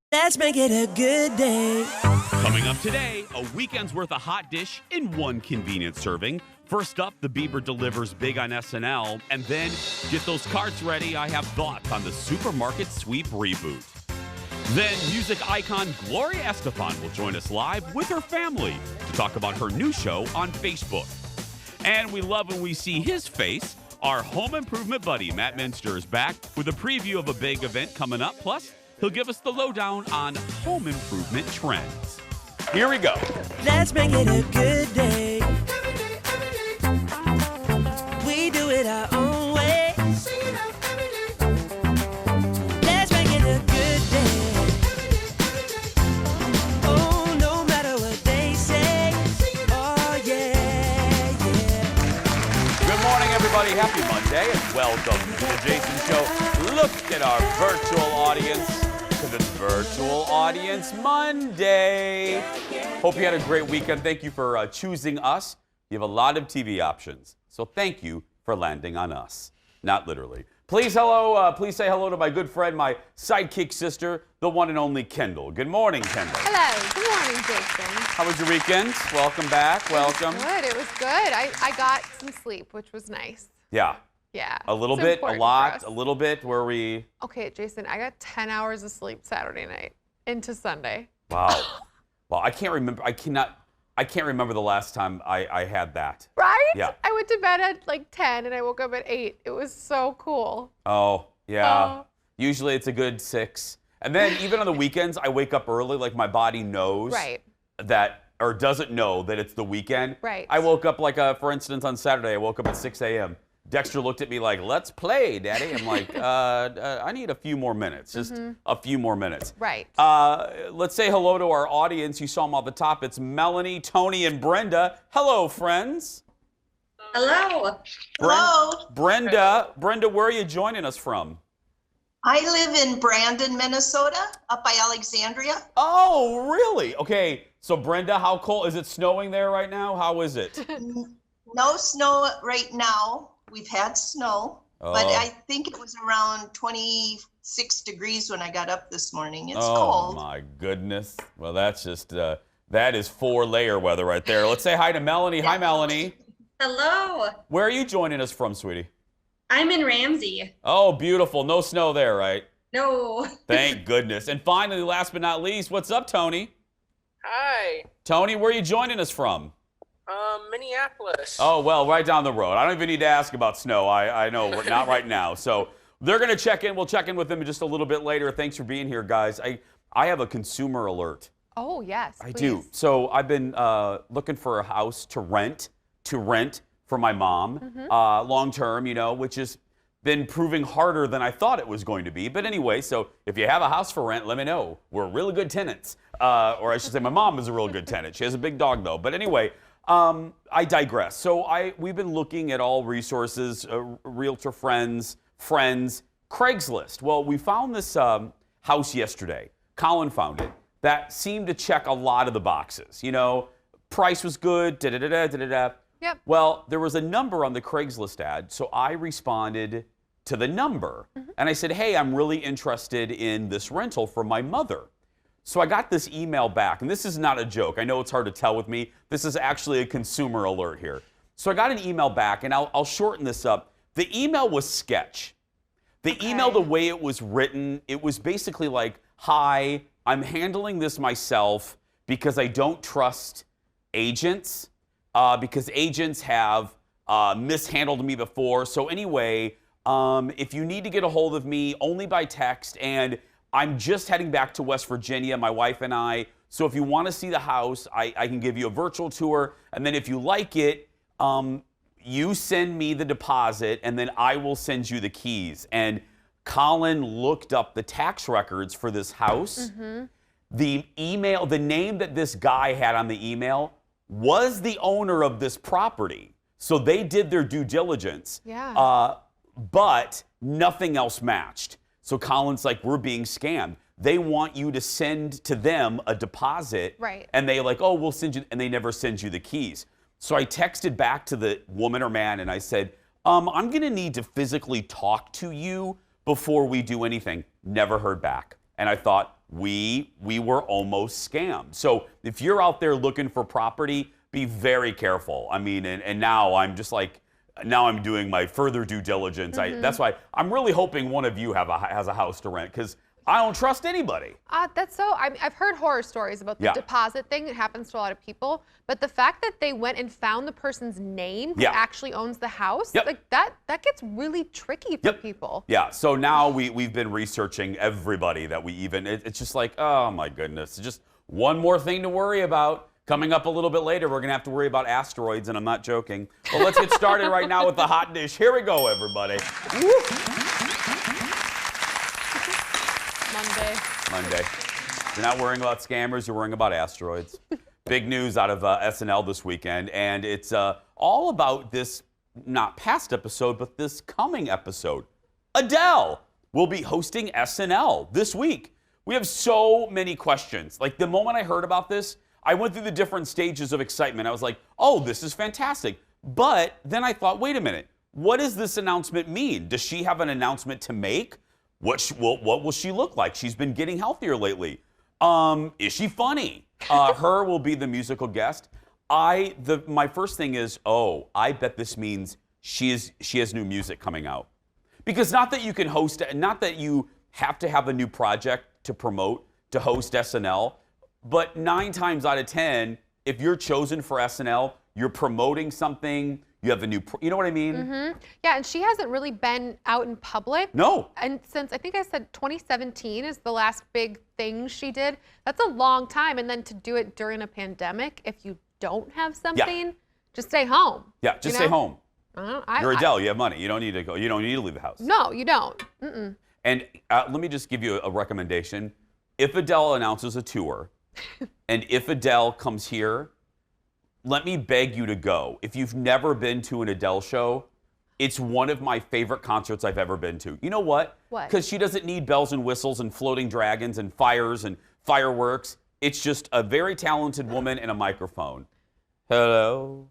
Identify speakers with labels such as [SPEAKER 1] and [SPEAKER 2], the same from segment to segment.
[SPEAKER 1] Let's make it a good day.
[SPEAKER 2] Coming up today, a weekend's worth of hot dish in one convenient serving. First up, the Bieber delivers big on SNL. And then, get those carts ready. I have thoughts on the supermarket sweep reboot. Then, music icon Gloria Estefan will join us live with her family to talk about her new show on Facebook. And we love when we see his face. Our home improvement buddy, Matt Muenster, is back with a preview of a big event coming up. Plus, he'll give us the lowdown on home improvement trends. Here we go.
[SPEAKER 1] Let's make it a good day. We do it our own way. Let's make it a good day. Oh, no matter what they say. Oh, yeah, yeah.
[SPEAKER 2] Good morning, everybody. Happy Monday, and welcome to the Jason Show. Look at our virtual audience, because it's Virtual Audience Monday. Hope you had a great weekend. Thank you for choosing us. You have a lot of TV options, so thank you for landing on us. Not literally. Please say hello to my good friend, my sidekick sister, the one and only Kendall. Good morning, Kendall.
[SPEAKER 3] Hello. Good morning, Jason.
[SPEAKER 2] How was your weekend? Welcome back. Welcome.
[SPEAKER 3] Good. It was good. I got some sleep, which was nice.
[SPEAKER 2] Yeah.
[SPEAKER 3] Yeah.
[SPEAKER 2] A little
[SPEAKER 3] It's
[SPEAKER 2] bit, a
[SPEAKER 3] important
[SPEAKER 2] lot,
[SPEAKER 3] for us.
[SPEAKER 2] a little bit. Were we?
[SPEAKER 3] Okay, Jason, I got 10 hours of sleep Saturday night into Sunday.
[SPEAKER 2] Wow. Well, I can't remember. I can't remember the last time I had that.
[SPEAKER 3] Right?
[SPEAKER 2] Yeah.
[SPEAKER 3] I went to bed at like 10 and I woke up at 8. It was so cool.
[SPEAKER 2] Oh, yeah.
[SPEAKER 3] Oh.
[SPEAKER 2] Usually it's a good 6. And then even on the weekends, I wake up early, like my body knows
[SPEAKER 3] Right.
[SPEAKER 2] that, or doesn't know that it's the weekend.
[SPEAKER 3] Right.
[SPEAKER 2] I woke up like, for instance, on Saturday, I woke up at 6 a.m. Dexter looked at me like, let's play, Daddy. I'm like, I need a few more minutes, just a few more minutes.
[SPEAKER 3] Right.
[SPEAKER 2] Let's say hello to our audience. You saw them off the top. It's Melanie, Tony, and Brenda. Hello, friends.
[SPEAKER 4] Hello.
[SPEAKER 5] Hello.
[SPEAKER 2] Brenda, where are you joining us from?
[SPEAKER 5] I live in Brandon, Minnesota, up by Alexandria.
[SPEAKER 2] Oh, really? Okay, so Brenda, how cold? Is it snowing there right now? How is it?
[SPEAKER 5] No snow right now. We've had snow, but
[SPEAKER 2] Oh.
[SPEAKER 5] I think it was around 26 degrees when I got up this morning. It's
[SPEAKER 2] Oh,
[SPEAKER 5] cold.
[SPEAKER 2] my goodness. Well, that's just, that is 4-layer weather right there. Let's say hi to Melanie. Hi, Melanie.
[SPEAKER 4] Hello.
[SPEAKER 2] Where are you joining us from, sweetie?
[SPEAKER 4] I'm in Ramsey.
[SPEAKER 2] Oh, beautiful. No snow there, right?
[SPEAKER 4] No.
[SPEAKER 2] Thank goodness. And finally, last but not least, what's up, Tony?
[SPEAKER 6] Hi,
[SPEAKER 2] Tony, where are you joining us from?
[SPEAKER 6] Minneapolis.
[SPEAKER 2] Oh, well, right down the road. I don't even need to ask about snow. I know, not right now. So they're going to check in. We'll check in with them just a little bit later. Thanks for being here, guys. I have a consumer alert.
[SPEAKER 3] Oh, yes.
[SPEAKER 2] I
[SPEAKER 3] please.
[SPEAKER 2] do. So I've been looking for a house to rent for my mom, long term, which has been proving harder than I thought it was going to be. But anyway, so if you have a house for rent, let me know. We're really good tenants. Or I should say my mom is a real good tenant. She has a big dog, though. But anyway, I digress. So we've been looking at all resources, realtor friends, Craigslist. Well, we found this house yesterday. Colin found it. That seemed to check a lot of the boxes. Price was good, da-da-da-da,
[SPEAKER 3] Yep.
[SPEAKER 2] Well, there was a number on the Craigslist ad, so I responded to the number. And I said, hey, I'm really interested in this rental for my mother. So I got this email back, and this is not a joke. I know it's hard to tell with me. This is actually a consumer alert here. So I got an email back, and I'll shorten this up. The email was sketch. The email, the way it was written, it was basically like, hi, I'm handling this myself because I don't trust agents, because agents have mishandled me before. So anyway, if you need to get a hold of me, only by text, and I'm just heading back to West Virginia, my wife and I. So if you want to see the house, I can give you a virtual tour. And then if you like it, you send me the deposit, and then I will send you the keys. And Colin looked up the tax records for this house. The name that this guy had on the email was the owner of this property. So they did their due diligence.
[SPEAKER 3] Yeah.
[SPEAKER 2] But nothing else matched. So Colin's like, we're being scammed. They want you to send to them a deposit.
[SPEAKER 3] Right.
[SPEAKER 2] And they like, oh, we'll send you, and they never send you the keys. So I texted back to the woman or man and I said, I'm gonna need to physically talk to you before we do anything. Never heard back. And I thought, we were almost scammed. So if you're out there looking for property, be very careful. I mean, and now I'm just like, now I'm doing my further due diligence. That's why I'm really hoping one of you has a house to rent, because I don't trust anybody.
[SPEAKER 3] That's so. I've heard horror stories about the deposit thing. It happens to a lot of people. But the fact that they went and found the person's name who actually owns the house, like that gets really tricky for people.
[SPEAKER 2] Yeah. So now we've been researching everybody that we even. It's just like, oh my goodness, just one more thing to worry about. Coming up a little bit later, we're gonna have to worry about asteroids, and I'm not joking. Well, let's get started right now with the hot dish. Here we go, everybody. Monday. You're not worrying about scammers, you're worrying about asteroids. Big news out of SNL this weekend, and it's all about this, not past episode, but this coming episode. Adele will be hosting SNL this week. We have so many questions. Like, the moment I heard about this, I went through the different stages of excitement. I was like, oh, this is fantastic. But then I thought, wait a minute, what does this announcement mean? Does she have an announcement to make? What will she look like? She's been getting healthier lately. Is she funny? Her will be the musical guest. My first thing is, oh, I bet this means she has new music coming out. Because not that you can host, not that you have to have a new project to promote to host SNL, but 9 times out of 10, if you're chosen for SNL, you're promoting something. You have a new, you know what I mean?
[SPEAKER 3] Mm-hmm. Yeah, and she hasn't really been out in public.
[SPEAKER 2] No.
[SPEAKER 3] And since, I think I said 2017 is the last big thing she did. That's a long time. And then to do it during a pandemic, if you don't have something, just stay home.
[SPEAKER 2] Yeah, just stay home. You're Adele, you have money. You don't need to go. You don't need to leave the house.
[SPEAKER 3] No, you don't.
[SPEAKER 2] And let me just give you a recommendation. If Adele announces a tour, and if Adele comes here, let me beg you to go. If you've never been to an Adele show, it's one of my favorite concerts I've ever been to. You know what?
[SPEAKER 3] What?
[SPEAKER 2] Because she doesn't need bells and whistles and floating dragons and fires and fireworks. It's just a very talented woman and a microphone. Hello,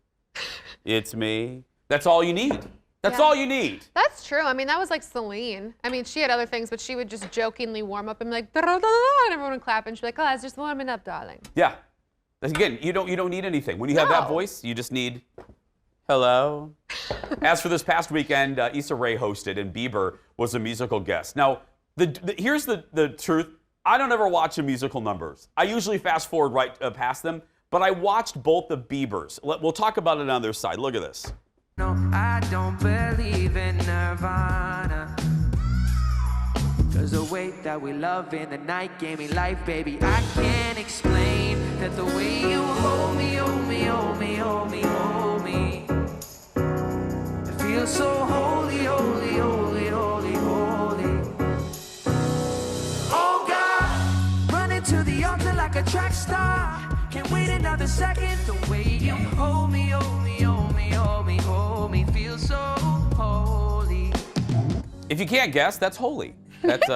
[SPEAKER 2] it's me. That's all you need. That's all you need.
[SPEAKER 3] That's true. I mean, that was like Celine. I mean, she had other things, but she would just jokingly warm up and be like, da, da, da, and everyone would clap, and she'd be like, oh, it's just warming up, darling.
[SPEAKER 2] Yeah. Again, you don't need anything. When you have that voice, you just need hello. As for this past weekend, Issa Rae hosted, and Bieber was a musical guest. Now, here's the truth. I don't ever watch the musical numbers. I usually fast forward right past them, but I watched both the Biebers. We'll talk about it on their side. Look at this.
[SPEAKER 7] No, I don't believe in Nirvana. Cause the way that we love in the night gave me life, baby. I can't explain that the way you hold me, hold me, hold me, hold me, hold me. It feels so holy, holy, holy, holy, holy. Oh God, running to the altar like a track star. Can't wait another second. The way you hold me, hold me, hold me, hold me, hold me, feels so holy.
[SPEAKER 2] If you can't guess, that's holy. That's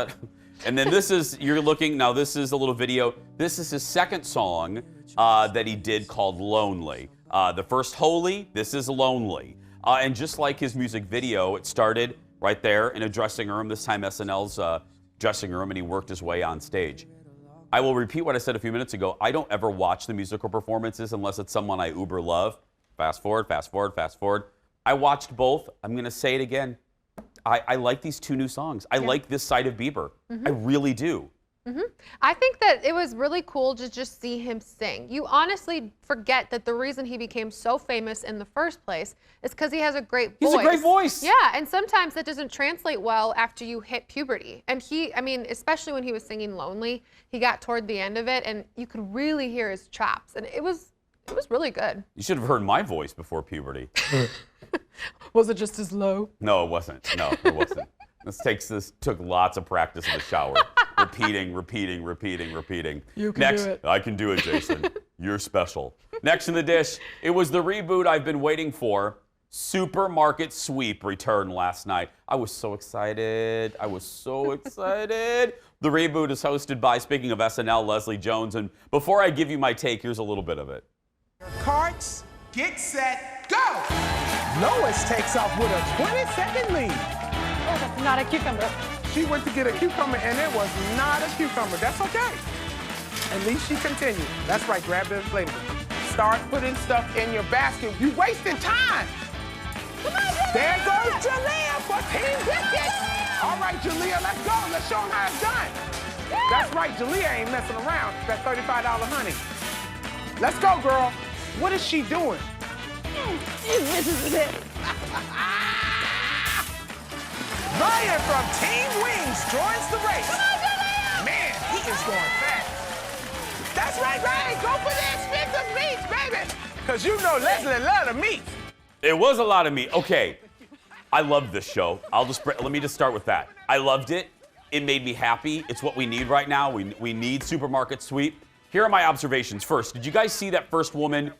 [SPEAKER 2] and then this is, you're looking, now this is a little video. This is his second song that he did called Lonely. The first Holy, this is Lonely. And just like his music video, it started right there in a dressing room, this time SNL's dressing room, and he worked his way on stage. I will repeat what I said a few minutes ago. I don't ever watch the musical performances unless it's someone I uber love. Fast forward, fast forward, fast forward. I watched both. I'm going to say it again. I like these 2 new songs. I like this side of Bieber. I really do.
[SPEAKER 3] I think that it was really cool to just see him sing. You honestly forget that the reason he became so famous in the first place is because he has a great voice.
[SPEAKER 2] He's a great voice.
[SPEAKER 3] Yeah, and sometimes that doesn't translate well after you hit puberty. And I mean, especially when he was singing Lonely, he got toward the end of it, and you could really hear his chops, and it was really good.
[SPEAKER 2] You should have heard my voice before puberty.
[SPEAKER 3] Was it just as low?
[SPEAKER 2] No, it wasn't. No, it wasn't. This took lots of practice in the shower. Repeating.
[SPEAKER 3] You can
[SPEAKER 2] Next,
[SPEAKER 3] do it.
[SPEAKER 2] I can do it, Jason. You're special. Next in the dish, it was the reboot I've been waiting for. Supermarket Sweep returned last night. I was so excited. The reboot is hosted by, speaking of SNL, Leslie Jones. And before I give you my take, here's a little bit of it.
[SPEAKER 8] Carts, get set, go! Lois takes off with a 20-second lead.
[SPEAKER 9] Oh, that's not a cucumber.
[SPEAKER 8] She went to get a cucumber and it was not a cucumber. That's okay. At least she continued. That's right, grab the inflatable. Start putting stuff in your basket. You wasting time. Come on, Jalea. There goes Jalea for Team Biscuit. All right, Jalea, let's go. Let's show them how it's done. That's right, Jalea ain't messing around. That $35 honey. Let's go, girl. What is she doing?
[SPEAKER 1] This is it.
[SPEAKER 8] Ryan from Team Wings joins the race. Come on, Jalea. Man, he is going fast. That's right, Ryan. Go for the expensive meats, baby. Because you know Leslie loves the meat.
[SPEAKER 2] It was a lot of meat. Okay, I loved this show. Let me just start with that. I loved it. It made me happy. It's what we need right now. We need supermarket sweep. Here are my observations. First, did you guys see that first woman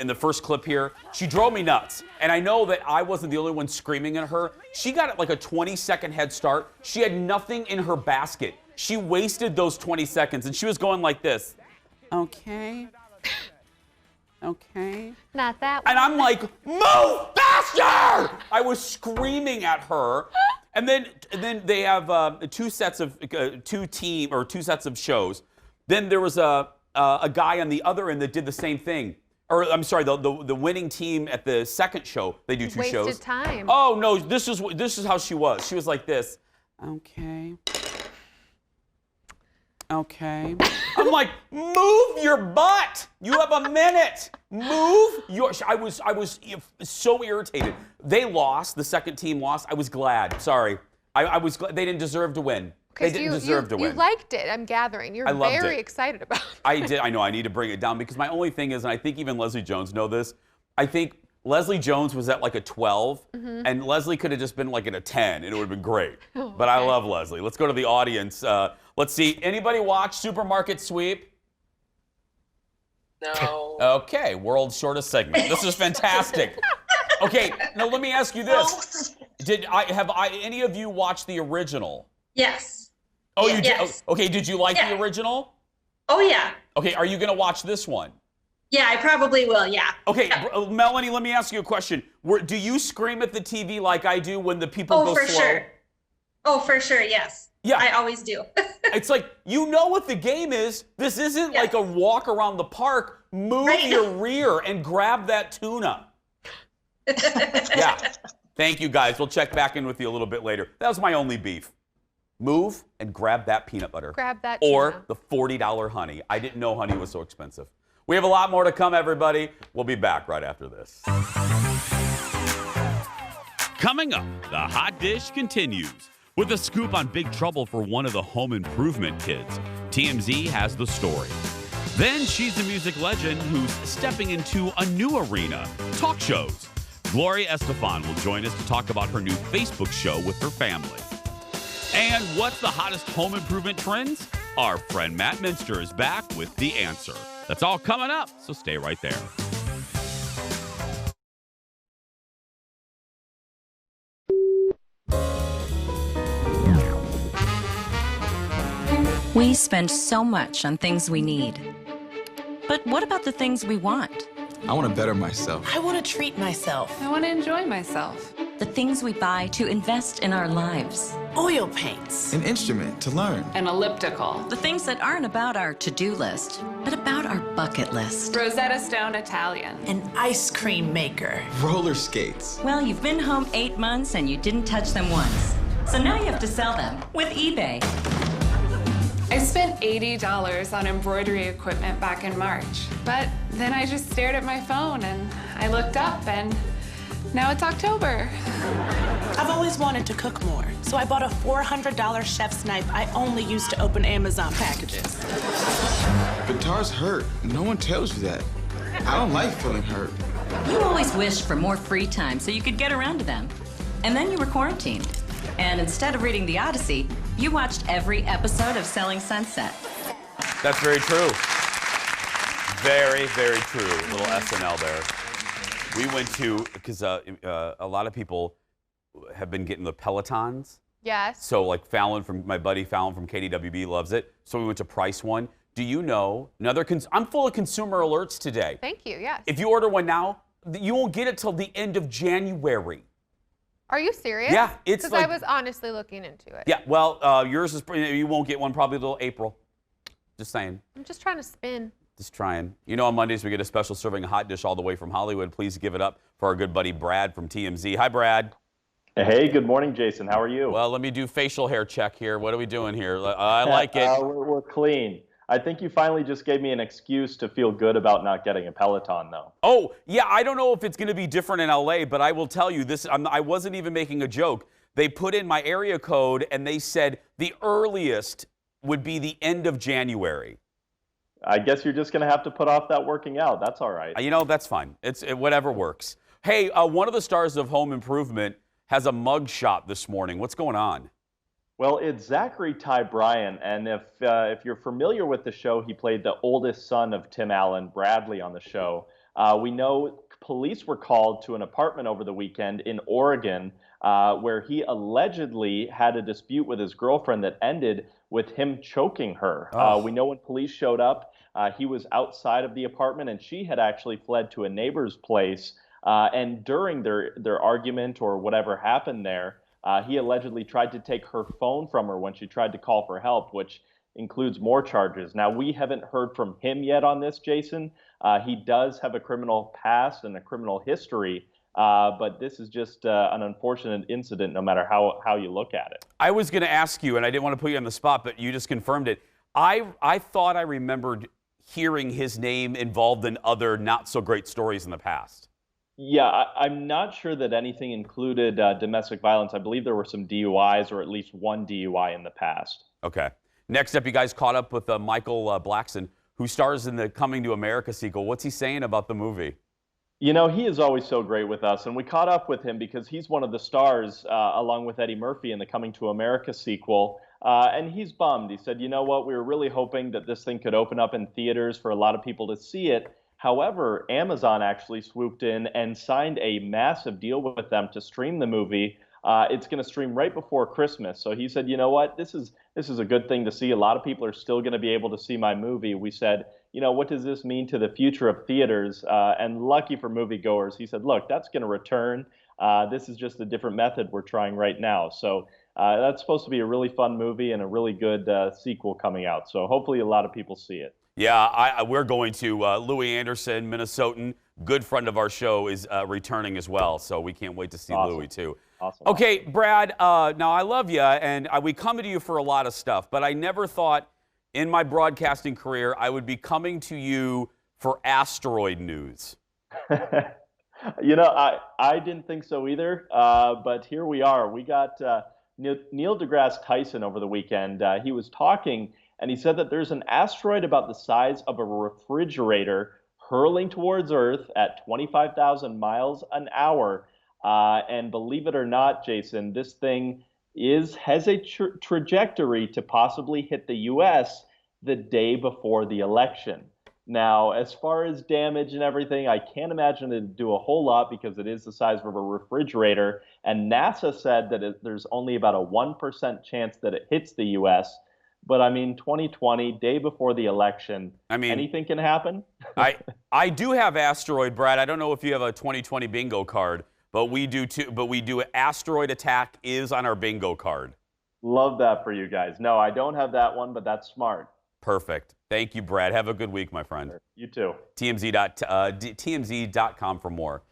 [SPEAKER 2] in the first clip here? She drove me nuts. And I know that I wasn't the only one screaming at her. She got like a 20-second head start. She had nothing in her basket. She wasted those 20 seconds, and she was going like this. Okay. Okay.
[SPEAKER 3] Not that one.
[SPEAKER 2] And I'm like, move faster! I was screaming at her. And then they have two sets of shows. Then there was a guy on the other end that did the same thing. Or I'm sorry, the winning team at the second show, they do two shows.
[SPEAKER 3] Wasted time.
[SPEAKER 2] Oh no, this is how she was. She was like this. Okay. Okay. I'm like, move your butt. You have a minute. Move your. I was so irritated. They lost. The second team lost. I was glad. Sorry. I was glad. They didn't deserve to win. They didn't deserve to win.
[SPEAKER 3] You liked it, I'm gathering. You're very excited about it.
[SPEAKER 2] I did. I know. I need to bring it down because my only thing is, and I think even Leslie Jones know this, I think Leslie Jones was at like a 12, and Leslie could have just been like at a 10, and it would have been great. Oh, okay. But I love Leslie. Let's go to the audience. Let's see. Anybody watch Supermarket Sweep?
[SPEAKER 6] No.
[SPEAKER 2] Okay, world's shortest segment. This is fantastic. Okay, now let me ask you this: have any of you watched the original?
[SPEAKER 4] Yes.
[SPEAKER 2] Oh, you did.
[SPEAKER 4] Yes.
[SPEAKER 2] Okay, did you like the original?
[SPEAKER 4] Oh yeah.
[SPEAKER 2] Okay, are you gonna watch this one?
[SPEAKER 4] Yeah, I probably will. Yeah.
[SPEAKER 2] Okay,
[SPEAKER 4] yeah.
[SPEAKER 2] Melanie, let me ask you a question. Do you scream at the TV like I do when the people go slow?
[SPEAKER 4] Oh, for sure. Oh, for sure. Yes.
[SPEAKER 2] Yeah.
[SPEAKER 4] I always do.
[SPEAKER 2] It's like, you know what the game is. This isn't like a walk around the park. Move your rear and grab that tuna. Yeah. Thank you, guys. We'll check back in with you a little bit later. That was my only beef. Move and grab that peanut butter.
[SPEAKER 3] Grab that tuna.
[SPEAKER 2] Or the $40 honey. I didn't know honey was so expensive. We have a lot more to come, everybody. We'll be back right after this. Coming up, the hot dish continues. With a scoop on big trouble for one of the home improvement kids, TMZ has the story. Then she's a music legend who's stepping into a new arena, talk shows. Gloria Estefan will join us to talk about her new Facebook show with her family. And what's the hottest home improvement trends? Our friend Matt Muenster is back with the answer. That's all coming up, so stay right there.
[SPEAKER 9] We spend so much on things we need. But what about the things we want?
[SPEAKER 10] I want to better myself.
[SPEAKER 11] I want to treat myself.
[SPEAKER 12] I want to enjoy myself.
[SPEAKER 9] The things we buy to invest in our lives.
[SPEAKER 11] Oil paints.
[SPEAKER 10] An instrument to learn.
[SPEAKER 12] An elliptical.
[SPEAKER 9] The things that aren't about our to-do list, but about our bucket list.
[SPEAKER 12] Rosetta Stone Italian.
[SPEAKER 11] An ice cream maker.
[SPEAKER 10] Roller skates.
[SPEAKER 9] Well, you've been home 8 months and you didn't touch them once. So now you have to sell them with eBay.
[SPEAKER 12] I spent $80 on embroidery equipment back in March, but then I just stared at my phone and I looked up and now it's October.
[SPEAKER 11] I've always wanted to cook more, so I bought a $400 chef's knife I only use to open Amazon packages.
[SPEAKER 10] Guitars hurt. No one tells you that. I don't like feeling hurt.
[SPEAKER 9] You always wished for more free time so you could get around to them. And then you were quarantined. And instead of reading the Odyssey, you watched every episode of Selling Sunset.
[SPEAKER 2] That's very true. Very, very true. A little SNL there. We went to, because a lot of people have been getting the Pelotons.
[SPEAKER 3] Yes.
[SPEAKER 2] So like my buddy Fallon from KDWB loves it. So we went to Price One. Do you know, I'm full of consumer alerts today.
[SPEAKER 3] Thank you, yes.
[SPEAKER 2] If you order one now, you won't get it till the end of January.
[SPEAKER 3] Are you serious?
[SPEAKER 2] Yeah, it's
[SPEAKER 3] because
[SPEAKER 2] like,
[SPEAKER 3] I was honestly looking into it.
[SPEAKER 2] Yeah, well, yours is, you won't get one probably until April. Just saying.
[SPEAKER 3] I'm just trying to spin.
[SPEAKER 2] Just trying. You know, on Mondays we get a special serving, a hot dish all the way from Hollywood. Please give it up for our good buddy Brad from TMZ. Hi, Brad.
[SPEAKER 13] Hey, good morning, Jason. How are you?
[SPEAKER 2] Well, let me do facial hair check here. What are we doing here? I like it.
[SPEAKER 13] We're clean. I think you finally just gave me an excuse to feel good about not getting a Peloton, though.
[SPEAKER 2] Oh, yeah, I don't know if it's going to be different in LA, but I will tell you this. I wasn't even making a joke. They put in my area code, and they said the earliest would be the end of January.
[SPEAKER 13] I guess you're just going to have to put off that working out. That's all right.
[SPEAKER 2] You know, that's fine. It's whatever works. Hey, one of the stars of Home Improvement has a mug shot this morning. What's going on?
[SPEAKER 13] Well, it's Zachary Ty Bryan, and if you're familiar with the show, he played the oldest son of Tim Allen, Bradley, on the show. We know police were called to an apartment over the weekend in Oregon where he allegedly had a dispute with his girlfriend that ended with him choking her. We know when police showed up, he was outside of the apartment, and she had actually fled to a neighbor's place. And during their argument or whatever happened there, he allegedly tried to take her phone from her when she tried to call for help, which includes more charges. Now, we haven't heard from him yet on this, Jason. He does have a criminal past and a criminal history, but this is just an unfortunate incident no matter how you look at it.
[SPEAKER 2] I was going to ask you, and I didn't want to put you on the spot, but you just confirmed it. I thought I remembered hearing his name involved in other not-so-great stories in the past.
[SPEAKER 13] Yeah, I'm not sure that anything included domestic violence. I believe there were some DUIs or at least one DUI in the past.
[SPEAKER 2] Okay. Next up, you guys caught up with Michael Blackson, who stars in the Coming to America sequel. What's he saying about the movie?
[SPEAKER 13] You know, he is always so great with us, and we caught up with him because he's one of the stars, along with Eddie Murphy, in the Coming to America sequel. And he's bummed. He said, you know what, we were really hoping that this thing could open up in theaters for a lot of people to see it. However, Amazon actually swooped in and signed a massive deal with them to stream the movie. It's going to stream right before Christmas. So he said, you know what, this is a good thing to see. A lot of people are still going to be able to see my movie. We said, you know, what does this mean to the future of theaters? And lucky for moviegoers, he said, look, that's going to return. This is just a different method we're trying right now. So that's supposed to be a really fun movie and a really good sequel coming out. So hopefully a lot of people see it.
[SPEAKER 2] Yeah, we're going to. Louis Anderson, Minnesotan, good friend of our show, is returning as well. So we can't wait to see Louis, too.
[SPEAKER 13] Awesome.
[SPEAKER 2] Okay, Brad, now I love you, and we come to you for a lot of stuff, but I never thought in my broadcasting career I would be coming to you for asteroid news.
[SPEAKER 13] You know, I didn't think so either, but here we are. We got Neil deGrasse Tyson over the weekend. He was talking, and he said that there's an asteroid about the size of a refrigerator hurling towards Earth at 25,000 miles an hour. And believe it or not, Jason, this thing has a trajectory to possibly hit the U.S. the day before the election. Now, as far as damage and everything, I can't imagine it'd do a whole lot because it is the size of a refrigerator. And NASA said that there's only about a 1% chance that it hits the U.S. But I mean, 2020, day before the election, anything can happen.
[SPEAKER 2] I do have asteroid, Brad. I don't know if you have a 2020 bingo card, but we do too. But we do. Asteroid attack is on our bingo card.
[SPEAKER 13] Love that for you guys. No, I don't have that one, but that's smart.
[SPEAKER 2] Perfect. Thank you, Brad. Have a good week, my friend.
[SPEAKER 13] You too.
[SPEAKER 2] TMZ.com for more.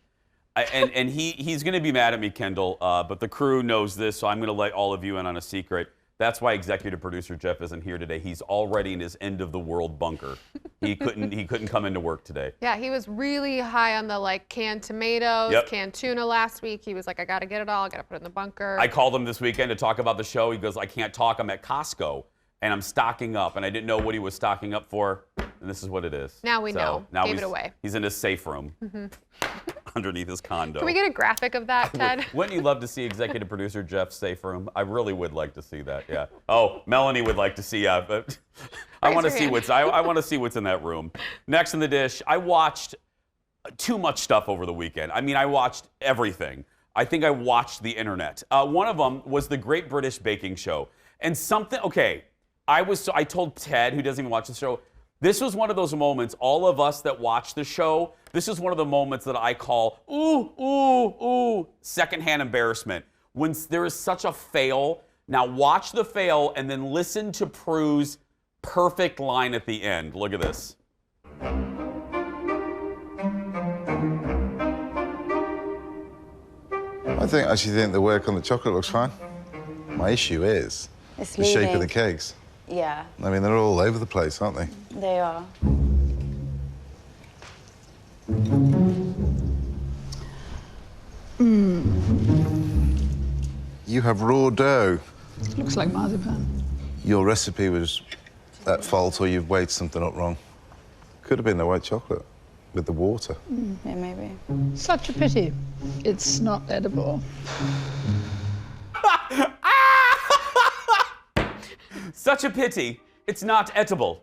[SPEAKER 2] And he's going to be mad at me, Kendall, but the crew knows this, so I'm going to let all of you in on a secret. That's why executive producer Jeff isn't here today. He's already in his end of the world bunker. He couldn't come into work today.
[SPEAKER 3] Yeah, he was really high on the canned tomatoes, canned tuna last week. He was like, I got to get it all. I got to put it in the bunker.
[SPEAKER 2] I called him this weekend to talk about the show. He goes, I can't talk. I'm at Costco and I'm stocking up, and I didn't know what he was stocking up for, and this is what it is.
[SPEAKER 3] Now we know.
[SPEAKER 2] Now
[SPEAKER 3] Gave it away.
[SPEAKER 2] He's in his safe room underneath his condo.
[SPEAKER 3] Can we get a graphic of that, Ted?
[SPEAKER 2] Wouldn't you love to see executive producer Jeff's safe room? I really would like to see that. Yeah. Oh, Melanie would like to see. But I want to see I want to see what's in that room. Next in the dish, I watched too much stuff over the weekend. I mean, I watched everything. I think I watched the internet. One of them was the Great British Baking Show, and something. Okay, I told Ted, who doesn't even watch the show, This was one of those moments, all of us that watch the show, this is one of the moments that I call, secondhand embarrassment. When there is such a fail, now watch the fail and then listen to Prue's perfect line at the end. Look at this.
[SPEAKER 14] I actually think the work on the chocolate looks fine. My issue is the shape of the cakes.
[SPEAKER 1] Yeah.
[SPEAKER 14] I mean, they're all over the place, aren't they?
[SPEAKER 1] They are.
[SPEAKER 14] You have raw dough.
[SPEAKER 15] Looks like marzipan.
[SPEAKER 14] Your recipe was at fault, or you've weighed something up wrong. Could have been the white chocolate with the water.
[SPEAKER 1] Yeah, maybe.
[SPEAKER 15] Such a pity. It's not edible.
[SPEAKER 2] Such a pity. It's not edible.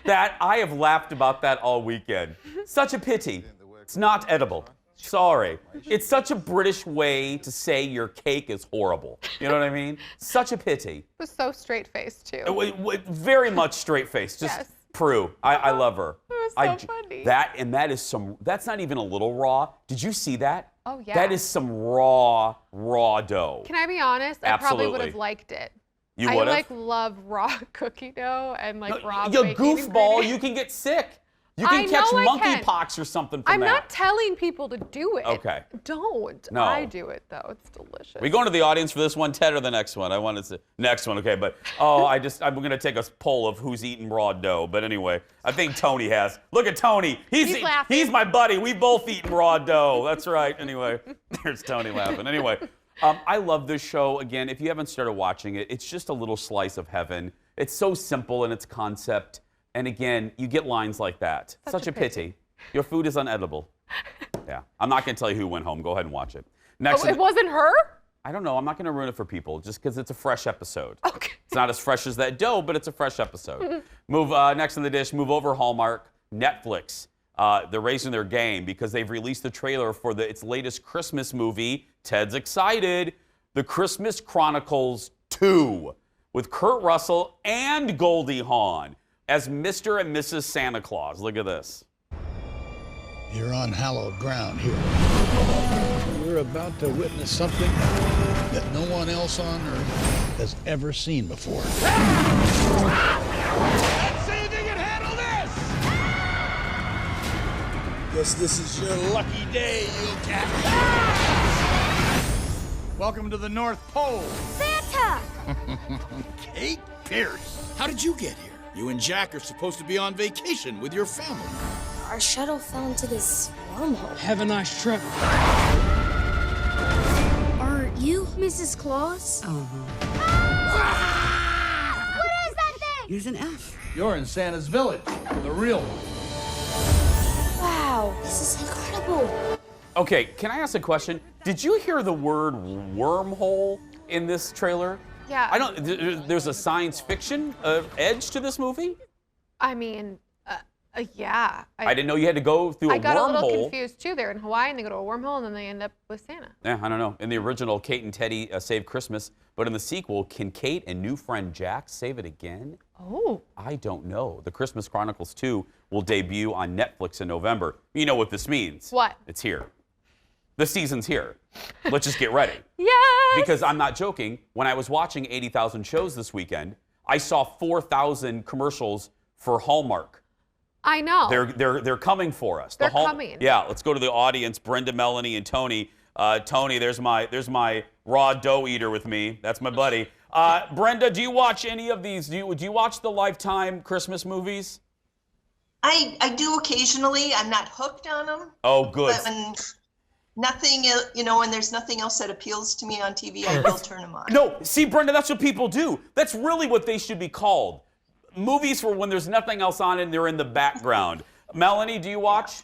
[SPEAKER 2] That, I have laughed about that all weekend. Such a pity. It's not edible. Sorry. It's such a British way to say your cake is horrible. You know what I mean? Such a pity.
[SPEAKER 3] It was so straight-faced, too.
[SPEAKER 2] Very much straight-faced. Just
[SPEAKER 3] yes.
[SPEAKER 2] Prue. I love her.
[SPEAKER 3] It was so funny.
[SPEAKER 2] That's not even a little raw. Did you see that?
[SPEAKER 3] Oh, yeah.
[SPEAKER 2] That is some raw dough.
[SPEAKER 3] Can I be honest?
[SPEAKER 2] Absolutely.
[SPEAKER 3] I probably would have liked it.
[SPEAKER 2] You would have?
[SPEAKER 3] I love raw cookie dough and raw
[SPEAKER 2] You
[SPEAKER 3] baking
[SPEAKER 2] goofball,
[SPEAKER 3] ingredients.
[SPEAKER 2] you can get sick. You can catch monkeypox or something from
[SPEAKER 3] I'm
[SPEAKER 2] that.
[SPEAKER 3] not telling people to do it.
[SPEAKER 2] Okay.
[SPEAKER 3] Don't.
[SPEAKER 2] No.
[SPEAKER 3] I do it, though. It's delicious.
[SPEAKER 2] We going to the audience for this one, Ted, or the next one? I wanted to next one, okay, but I'm going to take a poll of who's eating raw dough. But anyway, I think Tony has. Look at Tony. He's my buddy. We both eaten raw dough. That's right. Anyway, there's Tony laughing. Anyway, I love this show. Again, if you haven't started watching it, it's just a little slice of heaven. It's so simple in its concept. And again, you get lines like that. Such a pity. Your food is unedible. Yeah. I'm not going to tell you who went home. Go ahead and watch it. Next.
[SPEAKER 3] It wasn't her?
[SPEAKER 2] I don't know. I'm not going to ruin it for people just because it's a fresh episode.
[SPEAKER 3] Okay.
[SPEAKER 2] It's not as fresh as that dough, but it's a fresh episode. Move next on the dish. Move over Hallmark. Netflix. They're raising their game because they've released the trailer for its latest Christmas movie. Ted's excited. The Christmas Chronicles 2 with Kurt Russell and Goldie Hawn as Mr. and Mrs. Santa Claus. Look at this.
[SPEAKER 16] You're on hallowed ground here. You're about to witness something that no one else on Earth has ever seen before.
[SPEAKER 17] Let's see if you can handle this! Guess this is your lucky day, you cat. Welcome to the North Pole.
[SPEAKER 18] Santa!
[SPEAKER 17] Kate Pierce. How did you get here? You and Jack are supposed to be on vacation with your family.
[SPEAKER 18] Our shuttle fell into this wormhole.
[SPEAKER 19] Have a nice trip.
[SPEAKER 18] Are you Mrs. Claus? What is that thing?
[SPEAKER 19] Use an F.
[SPEAKER 17] You're in Santa's village, the real one.
[SPEAKER 18] Wow, this is incredible.
[SPEAKER 2] Okay, can I ask a question? Did you hear the word wormhole in this trailer?
[SPEAKER 3] Yeah.
[SPEAKER 2] There's a science fiction edge to this movie?
[SPEAKER 3] I mean, yeah.
[SPEAKER 2] I didn't know you had to go through a wormhole.
[SPEAKER 3] I got a little confused, too. They're in Hawaii, and they go to a wormhole, and then they end up with Santa.
[SPEAKER 2] Yeah, I don't know. In the original, Kate and Teddy save Christmas, but in the sequel, can Kate and new friend Jack save it again?
[SPEAKER 3] Oh.
[SPEAKER 2] I don't know. The Christmas Chronicles 2 will debut on Netflix in November. You know what this means.
[SPEAKER 3] What?
[SPEAKER 2] It's here. The season's here. Let's just get ready.
[SPEAKER 3] Yes!
[SPEAKER 2] Because I'm not joking. When I was watching 80,000 shows this weekend, I saw 4,000 commercials for Hallmark.
[SPEAKER 3] I know.
[SPEAKER 2] They're coming for us.
[SPEAKER 3] They're coming.
[SPEAKER 2] Yeah, let's go to the audience. Brenda, Melanie, and Tony. Tony, there's my raw dough eater with me. That's my buddy. Brenda, do you watch any of these? Do you watch the Lifetime Christmas movies?
[SPEAKER 5] I do occasionally. I'm not hooked on them.
[SPEAKER 2] Oh, good.
[SPEAKER 5] But when nothing, when there's nothing else that appeals to me on TV, I will turn them on.
[SPEAKER 2] No, see, Brenda, that's what people do. That's really what they should be called. Movies for when there's nothing else on and they're in the background. Melanie, do you watch?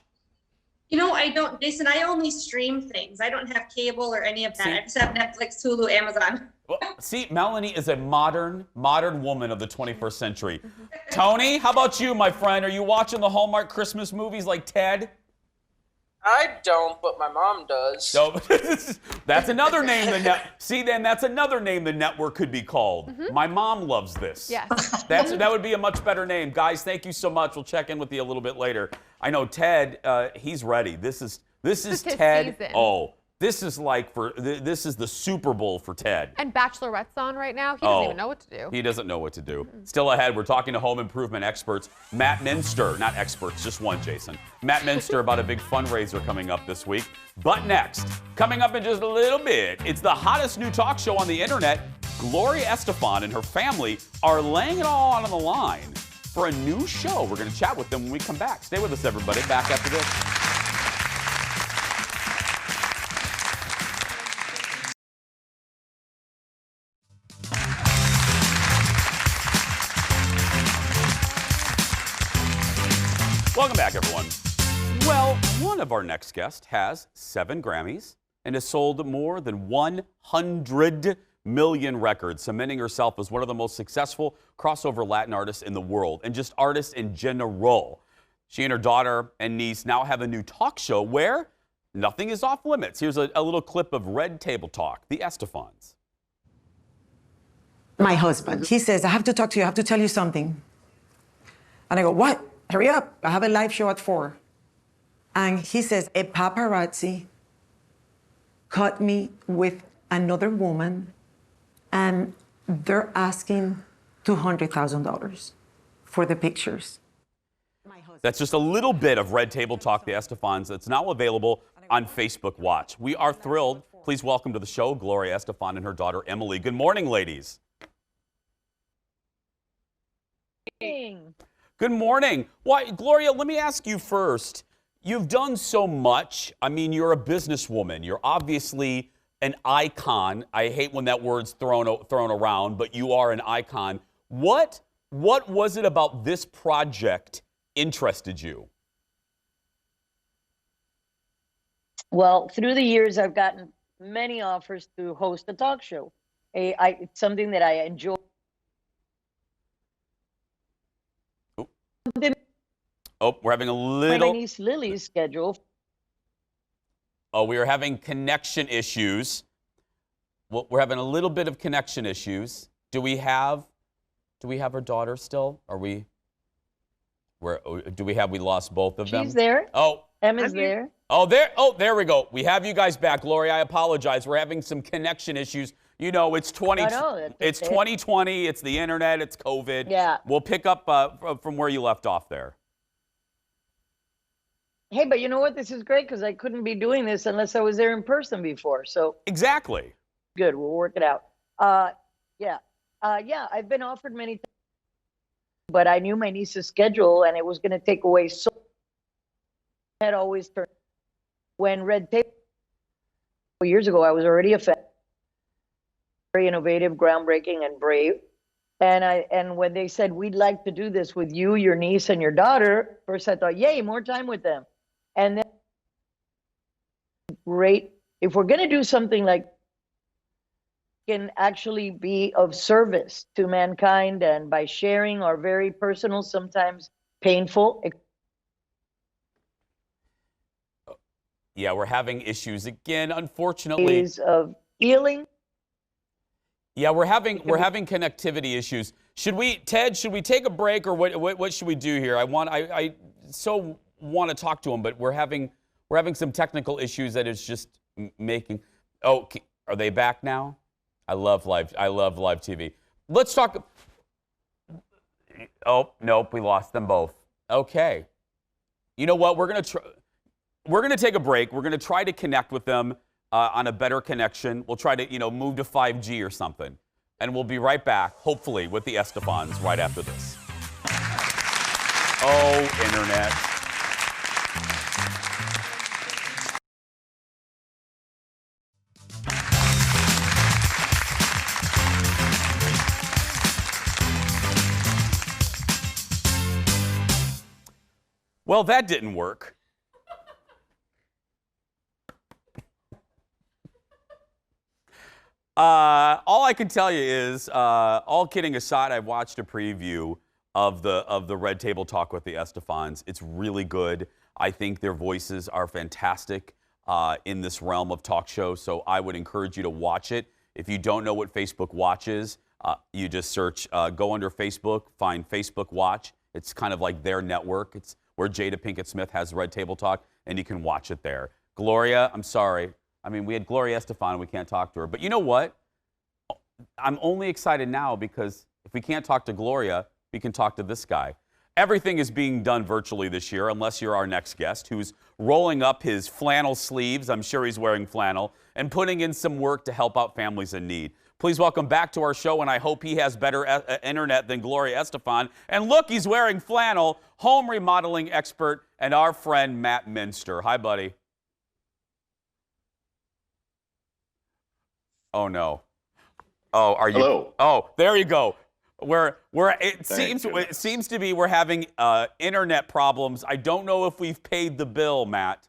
[SPEAKER 4] I don't, Jason, I only stream things. I don't have cable or any of that. I just have Netflix, Hulu, Amazon.
[SPEAKER 2] Well, see, Melanie is a modern woman of the 21st century. Tony, how about you, my friend? Are you watching the Hallmark Christmas movies like Ted?
[SPEAKER 6] I don't, but my mom does.
[SPEAKER 2] So that's another name that's another name the network could be called. My mom loves this.
[SPEAKER 3] Yes.
[SPEAKER 2] That would be a much better name. Guys, thank you so much. We'll check in with you a little bit later. I know Ted, he's ready. This is Ted.
[SPEAKER 3] Season.
[SPEAKER 2] Oh, this is this is the Super Bowl for Ted.
[SPEAKER 3] And Bachelorette's on right now. He doesn't even know what to do.
[SPEAKER 2] He doesn't know what to do. Still ahead, we're talking to home improvement experts, Matt Muenster. Not experts, just one, Jason. Matt Muenster about a big fundraiser coming up this week. But next, coming up in just a little bit, it's the hottest new talk show on the internet. Gloria Estefan and her family are laying it all out on the line for a new show. We're going to chat with them when we come back. Stay with us, everybody. Back after this. Welcome back, everyone. Well, one of our next guests has 7 Grammys and has sold more than 100 million records, cementing herself as one of the most successful crossover Latin artists in the world, and just artists in general. She and her daughter and niece now have a new talk show where nothing is off limits. Here's a little clip of Red Table Talk, the Estefans.
[SPEAKER 19] My husband, he says, I have to talk to you, I have to tell you something. And I go, what? Hurry up, I have a live show at 4. And he says, a paparazzi caught me with another woman and they're asking $200,000 for the pictures.
[SPEAKER 2] That's just a little bit of Red Table Talk, the Estefans. That's now available on Facebook Watch. We are thrilled. Please welcome to the show Gloria Estefan and her daughter Emily. Good morning, ladies. Good morning. Why, Gloria, let me ask you first. You've done so much. I mean, you're a businesswoman. You're obviously an icon. I hate when that word's thrown around, but you are an icon. What was it about this project interested you?
[SPEAKER 20] Well, through the years, I've gotten many offers to host a talk show. It's something that I enjoy.
[SPEAKER 2] Oh, we're having a little...
[SPEAKER 20] My niece Lily's schedule.
[SPEAKER 2] Oh, we are having connection issues. Well, we're having a little bit of connection issues. Do we have her daughter still? We lost both of them?
[SPEAKER 20] She's there.
[SPEAKER 2] Oh.
[SPEAKER 20] Emma's there.
[SPEAKER 2] Oh, there we go. We have you guys back. Gloria, I apologize. We're having some connection issues. You know, it's 2020, it's the internet, it's COVID.
[SPEAKER 20] Yeah.
[SPEAKER 2] We'll pick up from where you left off there.
[SPEAKER 20] Hey, but you know what? This is great because I couldn't be doing this unless I was there in person before. So
[SPEAKER 2] exactly.
[SPEAKER 20] Good. We'll work it out. Yeah, I've been offered many times, but I knew my niece's schedule and it was going to take away so. I had always turned when Red Tape years ago. I was already a fan. Very innovative, groundbreaking, and brave. And when they said we'd like to do this with you, your niece, and your daughter, first I thought, yay, more time with them. And then, great, if we're going to do something like can actually be of service to mankind and by sharing our very personal, sometimes painful.
[SPEAKER 2] Yeah, we're having issues again, unfortunately.
[SPEAKER 20] Of healing.
[SPEAKER 2] Yeah, we're having connectivity issues. Ted, should we take a break or what should we do here? I so want to talk to him, but we're having some technical issues that is just making. Oh, are they back now? I love live TV. Let's talk. Oh, nope, we lost them both. Okay. You know what? We're going to take a break. We're going to try to connect with them on a better connection. We'll try to, move to 5G or something. And we'll be right back, hopefully, with the Estefans right after this. Oh, internet. Well, that didn't work. All I can tell you is, all kidding aside, I watched a preview of the Red Table Talk with the Estefans. It's really good. I think their voices are fantastic in this realm of talk show, so I would encourage you to watch it. If you don't know what Facebook Watch is, you just search, go under Facebook, find Facebook Watch. It's kind of like their network. It's where Jada Pinkett Smith has Red Table Talk, and you can watch it there. Gloria, I'm sorry. I mean, we had Gloria Estefan. We can't talk to her. But you know what? I'm only excited now because if we can't talk to Gloria, we can talk to this guy. Everything is being done virtually this year, unless you're our next guest, who's rolling up his flannel sleeves, I'm sure he's wearing flannel, and putting in some work to help out families in need. Please welcome back to our show, and I hope he has better internet than Gloria Estefan. And look, he's wearing flannel, home remodeling expert, and our friend Matt Muenster. Hi, buddy. Oh, no. Oh, are you?
[SPEAKER 21] Hello.
[SPEAKER 2] Oh, there you go. It seems to be we're having internet problems. I don't know if we've paid the bill, Matt.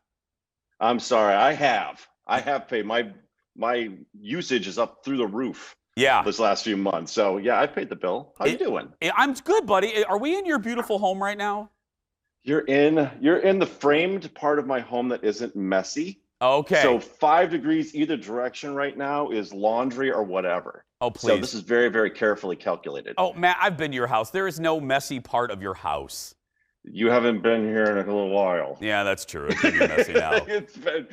[SPEAKER 21] I'm sorry. I have paid. My usage is up through the roof.
[SPEAKER 2] Yeah.
[SPEAKER 21] This last few months. So yeah, I paid the bill. How you doing?
[SPEAKER 2] I'm good, buddy. Are we in your beautiful home right now?
[SPEAKER 21] You're in the framed part of my home that isn't messy.
[SPEAKER 2] Okay.
[SPEAKER 21] So 5 degrees either direction right now is laundry or whatever.
[SPEAKER 2] Oh, please.
[SPEAKER 21] So this is very, very carefully calculated.
[SPEAKER 2] Oh, Matt, I've been to your house. There is no messy part of your house.
[SPEAKER 21] You haven't been here in a little while.
[SPEAKER 2] Yeah, that's true. It could be messy now.
[SPEAKER 21] It's been,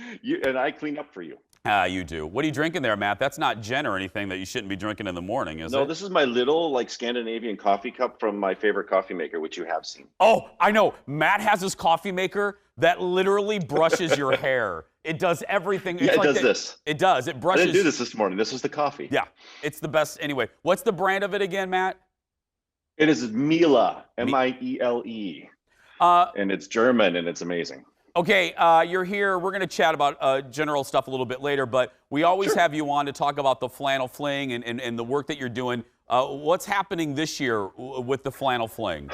[SPEAKER 21] and I clean up for you.
[SPEAKER 2] You do. What are you drinking there, Matt? That's not gin or anything that you shouldn't be drinking in the morning, is it?
[SPEAKER 21] No, this is my little Scandinavian coffee cup from my favorite coffee maker, which you have seen.
[SPEAKER 2] Oh, I know. Matt has this coffee maker that literally brushes your hair. It does everything.
[SPEAKER 21] Yeah, it does this.
[SPEAKER 2] It does. It brushes.
[SPEAKER 21] I didn't do this morning. This is the coffee.
[SPEAKER 2] Yeah, it's the best. Anyway, what's the brand of it again, Matt?
[SPEAKER 21] It is Miele, M-I-E-L-E. And it's German, and it's amazing.
[SPEAKER 2] Okay, you're here. We're going to chat about general stuff a little bit later, but we always have you on to talk about the Flannel Fling and the work that you're doing. What's happening this year with the Flannel Fling?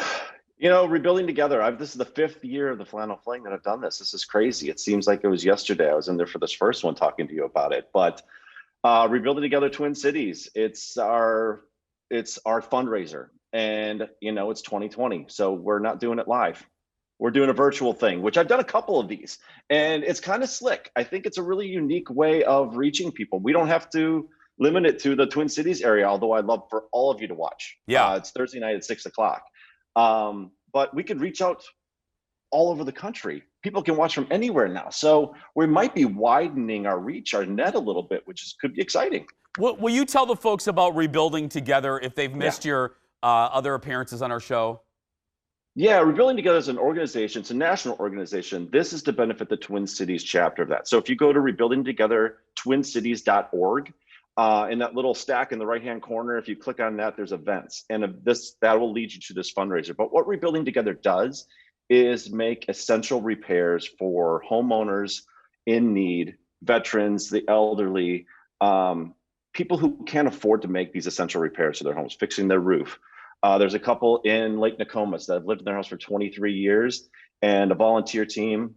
[SPEAKER 21] You know, rebuilding together. This is the 5th year of the Flannel Fling that I've done this. This is crazy. It seems like it was yesterday. I was in there for this first one talking to you about it. But rebuilding together Twin Cities. It's our fundraiser, and you know it's 2020, so we're not doing it live. We're doing a virtual thing, which I've done a couple of these, and it's kind of slick. I think it's a really unique way of reaching people. We don't have to limit it to the Twin Cities area, although I'd love for all of you to watch.
[SPEAKER 2] Yeah,
[SPEAKER 21] it's Thursday night at 6 o'clock. But we could reach out all over the country. People can watch from anywhere now. So we might be widening our reach, our net a little bit, which could be exciting.
[SPEAKER 2] Will you tell the folks about Rebuilding Together if they've missed your other appearances on our show?
[SPEAKER 21] Yeah, Rebuilding Together is an organization. It's a national organization. This is to benefit the Twin Cities chapter of that. So if you go to rebuildingtogethertwincities.org, in that little stack in the right-hand corner, if you click on that, there's events, and that will lead you to this fundraiser. But what Rebuilding Together does is make essential repairs for homeowners in need, veterans, the elderly, people who can't afford to make these essential repairs to their homes, fixing their roof. There's a couple in Lake Nokomis that have lived in their house for 23 years, and a volunteer team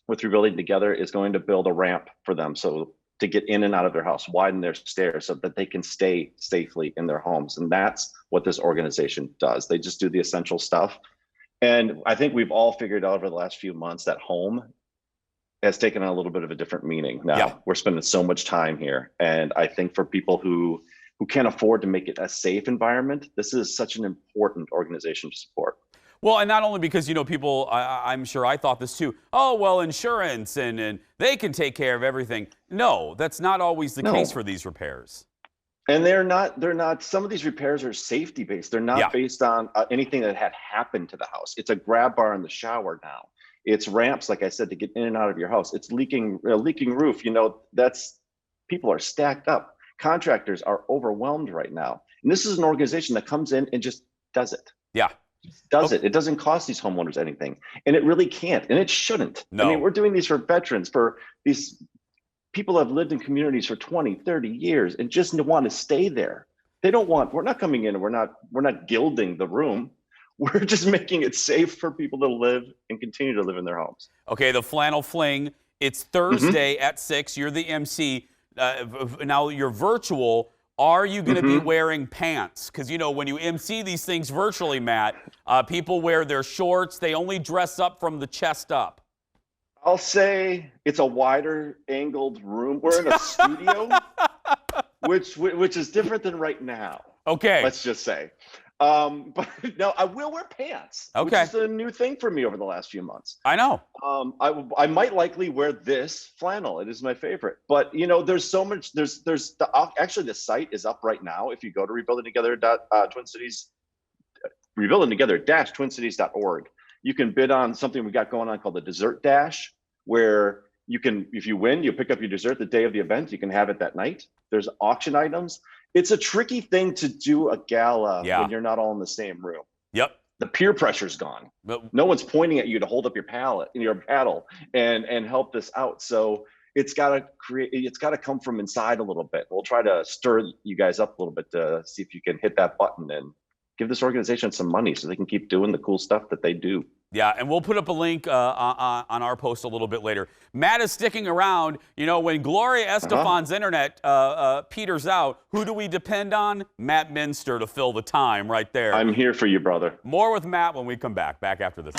[SPEAKER 21] with Rebuilding Together is going to build a ramp for them so to get in and out of their house, widen their stairs so that they can stay safely in their homes. And that's what this organization does. They just do the essential stuff. And I think we've all figured out over the last few months that home has taken on a little bit of a different meaning. Now we're spending so much time here. And I think for people who can't afford to make it a safe environment, this is such an important organization to support.
[SPEAKER 2] Well, and not only because, you know, people, I'm sure I thought this too. Oh, well, insurance and they can take care of everything. No, that's not always the case for these repairs.
[SPEAKER 21] And they're not, some of these repairs are safety based. They're not based on anything that had happened to the house. It's a grab bar in the shower now. It's ramps, like I said, to get in and out of your house. It's leaking roof. You know, people are stacked up. Contractors are overwhelmed right now. And this is an organization that comes in and just does it.
[SPEAKER 2] Yeah.
[SPEAKER 21] It doesn't cost these homeowners anything, and it really can't, and it shouldn't.
[SPEAKER 2] No.
[SPEAKER 21] I mean, we're doing these for veterans, for these people who have lived in communities for 20, 30 years and just want to stay there. We're not coming in and we're not gilding the room. We're just making it safe for people to live and continue to live in their homes.
[SPEAKER 2] Okay, the Flannel Fling, it's Thursday at 6. You're the MC. Now you're virtual. Are you going to be wearing pants? Because, you know, when you MC these things virtually, Matt, people wear their shorts. They only dress up from the chest up.
[SPEAKER 21] I'll say it's a wider angled room. We're in a studio, which is different than right now.
[SPEAKER 2] Okay.
[SPEAKER 21] Let's just say. But no, I will wear pants.
[SPEAKER 2] Okay.
[SPEAKER 21] Which is a new thing for me over the last few months.
[SPEAKER 2] I know.
[SPEAKER 21] I might likely wear this flannel. It is my favorite. But you know, there's so much. Actually the site is up right now. If you go to rebuildingtogether-twincities.org, you can bid on something we got going on called the Dessert Dash, where you can, if you win, you pick up your dessert the day of the event. You can have it that night. There's auction items. It's a tricky thing to do a gala when you're not all in the same room.
[SPEAKER 2] Yep.
[SPEAKER 21] The peer pressure's gone. No one's pointing at you to hold up your paddle and help this out. So it's got to come from inside a little bit. We'll try to stir you guys up a little bit to see if you can hit that button and give this organization some money so they can keep doing the cool stuff that they do.
[SPEAKER 2] Yeah, and we'll put up a link on our post a little bit later. Matt is sticking around. You know, when Gloria Estefan's internet peters out, who do we depend on? Matt Muenster to fill the time right there.
[SPEAKER 21] I'm here for you, brother.
[SPEAKER 2] More with Matt when we come back. Back after this.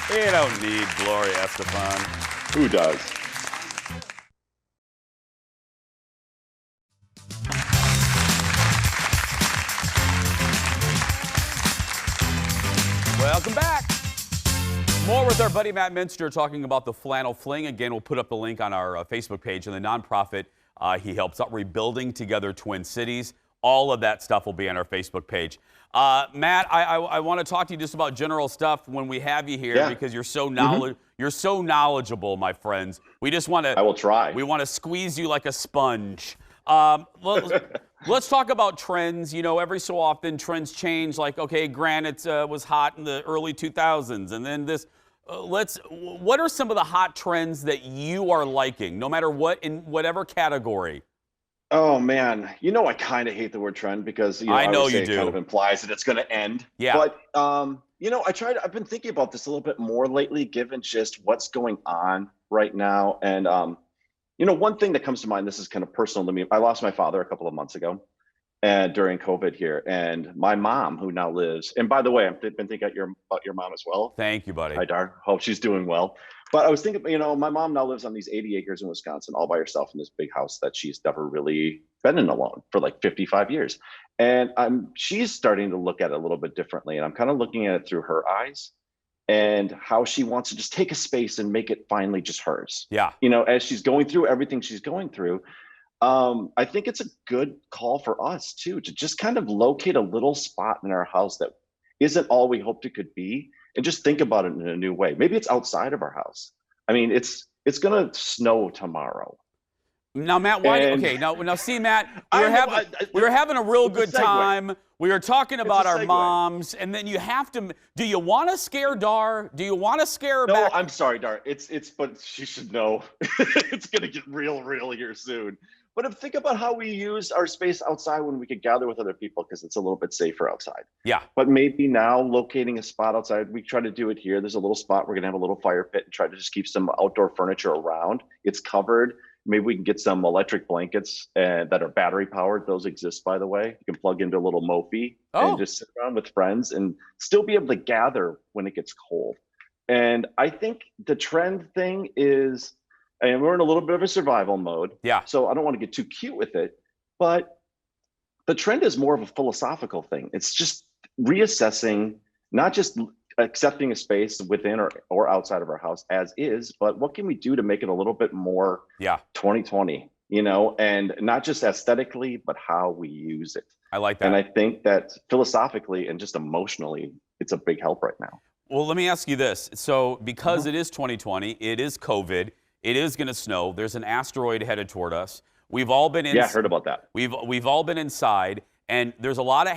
[SPEAKER 2] You don't need Gloria Estefan.
[SPEAKER 21] Who does?
[SPEAKER 2] Welcome back. More with our buddy Matt Muenster talking about the Flannel Fling. Again, we'll put up the link on our Facebook page and the nonprofit. He helps out rebuilding together Twin Cities. All of that stuff will be on our Facebook page. Matt, I want to talk to you just about general stuff when we have you here because you're so knowledgeable, my friends. We just want to.
[SPEAKER 21] I will try.
[SPEAKER 2] We want to squeeze you like a sponge. Let's talk about trends. You know, every so often trends change. Like, okay, granite was hot in the early 2000s, and then this. What are some of the hot trends that you are liking, no matter what, in whatever category?
[SPEAKER 21] Oh man, you know I kind of hate the word trend because
[SPEAKER 2] I know you do.
[SPEAKER 21] It kind of implies that it's going to end.
[SPEAKER 2] Yeah.
[SPEAKER 21] But you know, I've been thinking about this a little bit more lately, given just what's going on right now, and you know, one thing that comes to mind, this is kind of personal to me. I lost my father a couple of months ago and during COVID here. And my mom, who now lives, and by the way, I've been thinking about your mom as well.
[SPEAKER 2] Thank you, buddy.
[SPEAKER 21] Hi, Dar. Hope she's doing well. But I was thinking, you know, my mom now lives on these 80 acres in Wisconsin, all by herself in this big house that she's never really been in alone for like 55 years. And she's starting to look at it a little bit differently. And I'm kind of looking at it through her eyes and how she wants to just take a space and make it finally just hers.
[SPEAKER 2] Yeah.
[SPEAKER 21] You know, as she's going through everything she's going through, I think it's a good call for us too, to just kind of locate a little spot in our house that isn't all we hoped it could be and just think about it in a new way. Maybe it's outside of our house. I mean, it's going to snow tomorrow.
[SPEAKER 2] Now, Matt, now see, Matt, we were having a real good time. We were talking about our moms, and then you have to. Do you want to scare Dar? Do you want to scare her back?
[SPEAKER 21] No, I'm sorry, Dar. But she should know it's gonna get real here soon. But think about how we use our space outside when we could gather with other people because it's a little bit safer outside.
[SPEAKER 2] Yeah.
[SPEAKER 21] But maybe now locating a spot outside, we try to do it here. There's a little spot. We're gonna have a little fire pit and try to just keep some outdoor furniture around. It's covered. Maybe we can get some electric blankets that are battery powered. Those exist, by the way. You can plug into a little Mophie and just sit around with friends and still be able to gather when it gets cold. And I think the trend thing is, and we're in a little bit of a survival mode.
[SPEAKER 2] Yeah.
[SPEAKER 21] So I don't want to get too cute with it, but the trend is more of a philosophical thing. It's just reassessing, not just accepting a space within or outside of our house as is, but what can we do to make it a little bit more 2020, you know, and not just aesthetically, but how we use it.
[SPEAKER 2] I like that.
[SPEAKER 21] And I think that philosophically and just emotionally, it's a big help right now.
[SPEAKER 2] Well, let me ask you this. So because it is 2020, it is COVID, it is going to snow, there's an asteroid headed toward us. We've all been in.
[SPEAKER 21] Yeah, I heard about that.
[SPEAKER 2] We've all been inside, and there's a lot of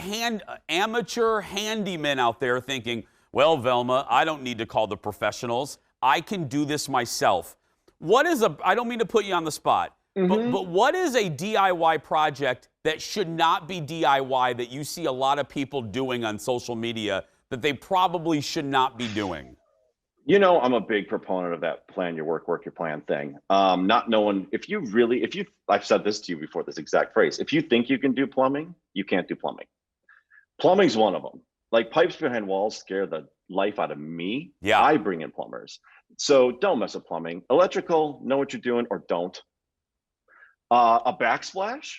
[SPEAKER 2] amateur handymen out there thinking, well, Velma, I don't need to call the professionals. I can do this myself. I don't mean to put you on the spot, but what is a DIY project that should not be DIY that you see a lot of people doing on social media that they probably should not be doing?
[SPEAKER 21] You know, I'm a big proponent of that plan your work your plan thing. Not knowing I've said this to you before, this exact phrase. If you think you can do plumbing, you can't do plumbing. Plumbing's one of them. Like pipes behind walls scare the life out of me.
[SPEAKER 2] Yeah.
[SPEAKER 21] I bring in plumbers. So don't mess with plumbing. Electrical, know what you're doing or don't. A backsplash,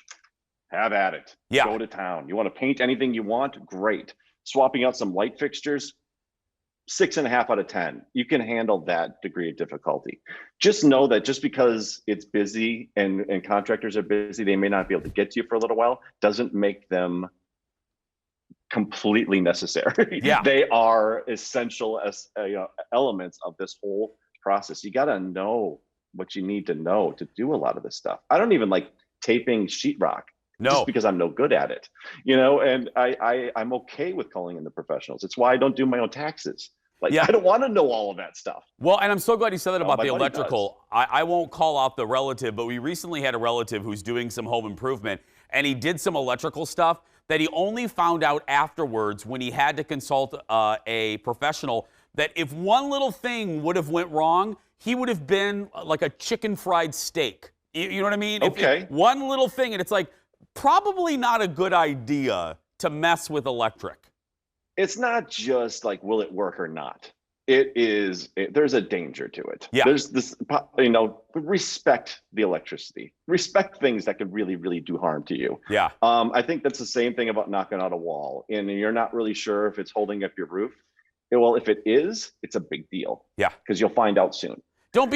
[SPEAKER 21] have at it.
[SPEAKER 2] Yeah.
[SPEAKER 21] Go to town. You want to paint anything you want? Great. Swapping out some light fixtures, 6.5 out of 10. You can handle that degree of difficulty. Just know that just because it's busy and contractors are busy, they may not be able to get to you for a little while, doesn't make them completely necessary.
[SPEAKER 2] Yeah.
[SPEAKER 21] They are essential as elements of this whole process. You got to know what you need to know to do a lot of this stuff. I don't even like taping sheetrock.
[SPEAKER 2] No.
[SPEAKER 21] Just because I'm no good at it, and I'm okay with calling in the professionals. It's why I don't do my own taxes. Like, I don't want to know all of that stuff.
[SPEAKER 2] Well, and I'm so glad you said that about the
[SPEAKER 21] my buddy
[SPEAKER 2] electrical. I won't call out the relative, but we recently had a relative who's doing some home improvement, and he did some electrical stuff that he only found out afterwards when he had to consult a professional that if one little thing would have went wrong, he would have been like a chicken fried steak. You know what I mean?
[SPEAKER 21] Okay.
[SPEAKER 2] If one little thing, and it's like, probably not a good idea to mess with electric.
[SPEAKER 21] It's not just like, will it work or not? There's a danger to it.
[SPEAKER 2] Yeah.
[SPEAKER 21] There's this, respect the electricity. Respect things that could really, really do harm to you.
[SPEAKER 2] Yeah.
[SPEAKER 21] I think that's the same thing about knocking out a wall. And you're not really sure if it's holding up your roof. Well, if it is, it's a big deal.
[SPEAKER 2] Yeah.
[SPEAKER 21] Because you'll find out soon.
[SPEAKER 2] Don't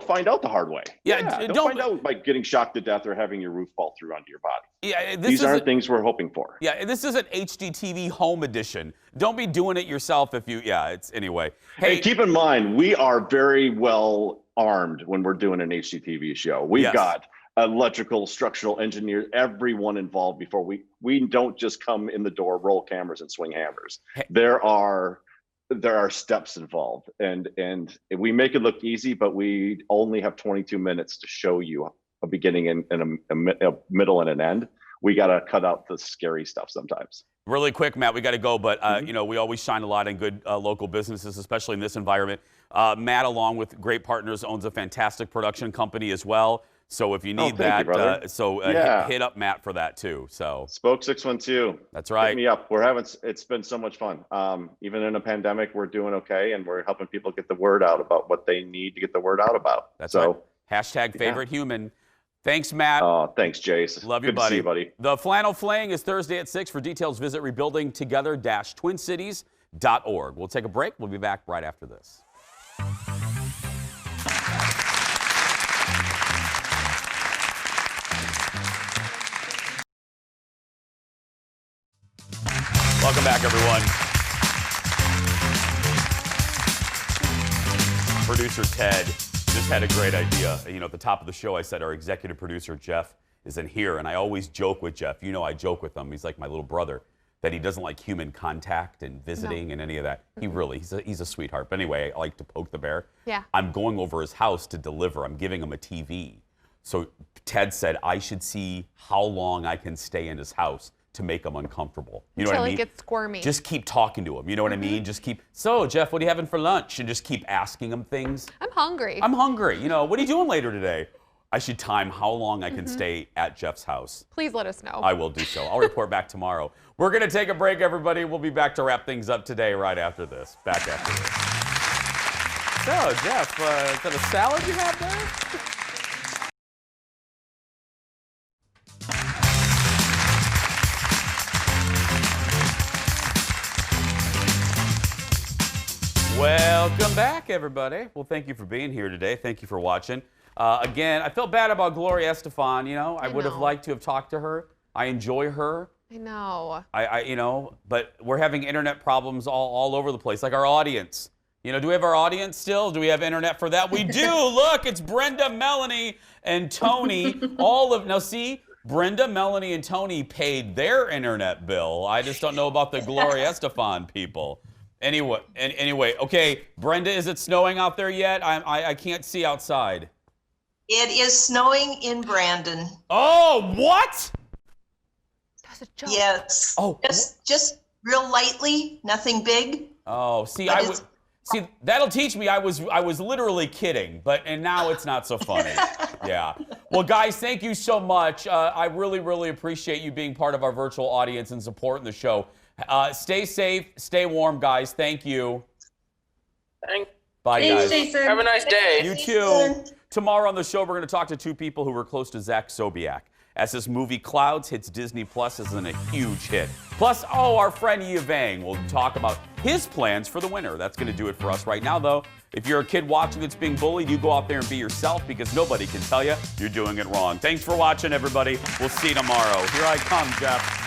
[SPEAKER 21] find out the hard way.
[SPEAKER 2] Yeah,
[SPEAKER 21] don't find out by getting shocked to death or having your roof fall through onto your body.
[SPEAKER 2] Yeah,
[SPEAKER 21] these aren't things we're hoping for.
[SPEAKER 2] Yeah, this isn't HGTV Home Edition. Don't be doing it yourself if you. Yeah, it's anyway.
[SPEAKER 21] Hey, keep in mind we are very well armed when we're doing an HGTV show. We've got electrical, structural engineers, everyone involved before we don't just come in the door, roll cameras, and swing hammers. There are steps involved, and we make it look easy, but we only have 22 minutes to show you a beginning and a middle and an end. We got to cut out the scary stuff sometimes.
[SPEAKER 2] Really quick, Matt, we got to go, but we always shine a lot in good local businesses, especially in this environment. Matt, along with great partners, owns a fantastic production company as well. So if you need
[SPEAKER 21] hit
[SPEAKER 2] up Matt for that too. So
[SPEAKER 21] Spoke 612.
[SPEAKER 2] That's right.
[SPEAKER 21] Hit me up. It's been so much fun. Even in a pandemic, we're doing okay, and we're helping people get the word out about what they need to get the word out about.
[SPEAKER 2] That's right. Hashtag favorite human. Thanks, Matt.
[SPEAKER 21] Oh, thanks, Jace.
[SPEAKER 2] Love you,
[SPEAKER 21] Good
[SPEAKER 2] buddy.
[SPEAKER 21] To see you, buddy.
[SPEAKER 2] The Flannel Fling is Thursday at 6. For details, visit rebuildingtogether-twincities.org. We'll take a break. We'll be back right after this. Welcome back, everyone. Producer Ted just had a great idea. At the top of the show, I said our executive producer, Jeff, isn't here. And I always joke with Jeff. I joke with him. He's like my little brother, that he doesn't like human contact and visiting and any of that. He's a sweetheart. But anyway, I like to poke the bear.
[SPEAKER 3] Yeah.
[SPEAKER 2] I'm going over his house to deliver. I'm giving him a TV. So Ted said I should see how long I can stay in his house to make him uncomfortable. You know what I mean?
[SPEAKER 3] Until he gets squirmy.
[SPEAKER 2] Just keep talking to him. You know what I mean? Just keep, so Jeff, what are you having for lunch? And just keep asking him things.
[SPEAKER 3] I'm hungry.
[SPEAKER 2] I'm hungry. What are you doing later today? I should time how long I can stay at Jeff's house.
[SPEAKER 3] Please let us know.
[SPEAKER 2] I will do so. I'll report back tomorrow. We're going to take a break, everybody. We'll be back to wrap things up today right after this. Back after this. So, Jeff, is that a salad you have there? Welcome back, everybody. Well, thank you for being here today. Thank you for watching. Again, I felt bad about Gloria Estefan. I would have liked to have talked to her. I enjoy her.
[SPEAKER 3] I know.
[SPEAKER 2] But we're having internet problems all over the place, like our audience. Do we have our audience still? Do we have internet for that? We do. Look, it's Brenda, Melanie, and Tony. Now see, Brenda, Melanie, and Tony paid their internet bill. I just don't know about the Gloria Estefan people. Anyway, okay, Brenda, is it snowing out there yet? I can't see outside.
[SPEAKER 5] It is snowing in Brandon.
[SPEAKER 2] Oh, what?
[SPEAKER 3] That's a joke.
[SPEAKER 5] Yes.
[SPEAKER 2] Oh,
[SPEAKER 5] just real lightly, nothing big.
[SPEAKER 2] Oh, see, See, that'll teach me I was literally kidding, and now it's not so funny. Yeah. Well, guys, thank you so much. I really, really appreciate you being part of our virtual audience and supporting the show. Stay safe, stay warm, guys. Thank you. Bye, guys.
[SPEAKER 6] Have a nice day.
[SPEAKER 2] You too. Tomorrow on the show, we're going to talk to two people who were close to Zach Sobiak, as this movie Clouds hits Disney Plus as a huge hit. Plus, our friend Yi Vang will talk about his plans for the winter. That's going to do it for us right now, though. If you're a kid watching that's being bullied, you go out there and be yourself, because nobody can tell you you're doing it wrong. Thanks for watching, everybody. We'll see you tomorrow. Here I come, Jeff.